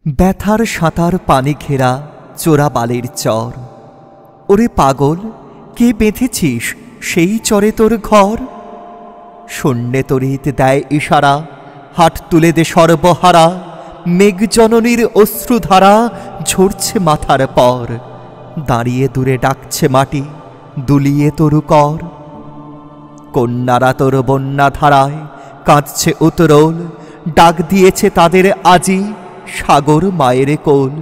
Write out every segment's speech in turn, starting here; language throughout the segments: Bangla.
ব্যথার সাঁতার পানি ঘেরা চোরা বালির চর। ওরে পাগল, কে বেঁধেছিস সেই চরে তোর ঘর? শূন্যে তড়িৎ দেয় ইশারা, হাট তুলে দে সর্বহারা। মেঘজননীর অশ্রুধারা ঝরছে মাথার পর। দাঁড়িয়ে দূরে ডাকছে মাটি, দুলিয়ে তরু কর। কন্যারা তোর বন্যা ধারায় কাঁদছে উতরোল, ডাক দিয়েছে তাদের আজি সাগর মায়ের কোল।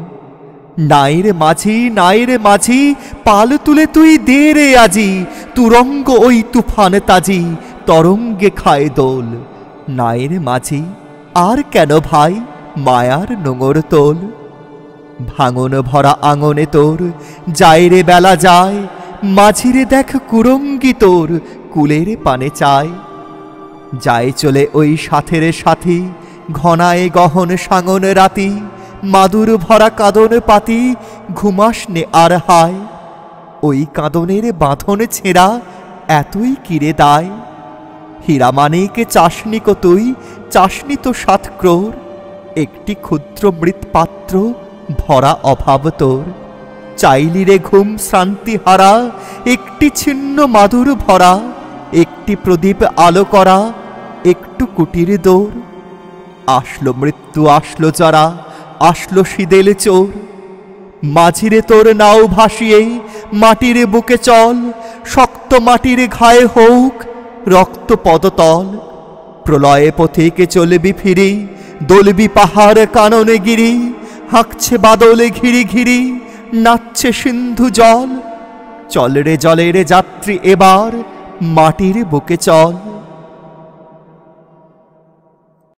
নাইরে মাঝি, নাইরে মাঝি, পাল তুলে তুই দে রে আজি। তুরঙ্গ ওই তুফান তাজি, তরঙ্গে খায় দোল। নাইরে মাঝি, আর কেন ভাই মায়ার নোঙর তোল। ভাঙন ভরা আঙনে তোর যায় রে বেলা যায়। মাঝিরে দেখ কুরঙ্গি তোর কুলের পানে চায়। যায় চলে ওই সাথের সাথী, ঘনায় গহন সাঙন রাতি। মাদুর ভরা কাঁদন পাতি, ঘুমাস নে আর হায়। ওই কাঁদনের বাঁধন ছেঁড়া এতই কিরে দায়। হীরামানিকে চাসনি কো তুই, চাসনি তো 7 ক্রোড়। একটি ক্ষুদ্র মৃৎপাত্র ভরা অভাব তোর। চাইলি রে ঘুম শ্রান্তি হারা, একটি ছিন্ন মাদুর ভরা। একটি প্রদীপ আলো করা, একটু কুটির দোর। আসলো মৃত্যু, আসলো যারা, আসলো শীদেল চোর। মাঝিরে তোর নাও ভাসিয়ে মাটির বুকে চল। শক্ত মাটির ঘায়ে হোক রক্ত পদতল। প্রলয়ে পথিকে চলবি ফিরি, দলবি পাহাড় কাননে গিরি। হাঁকছে বাদলে ঘিরি ঘিরি, নাচছে সিন্ধু জল। চল রে জলের যাত্রী এবার, মাটির বুকে চল।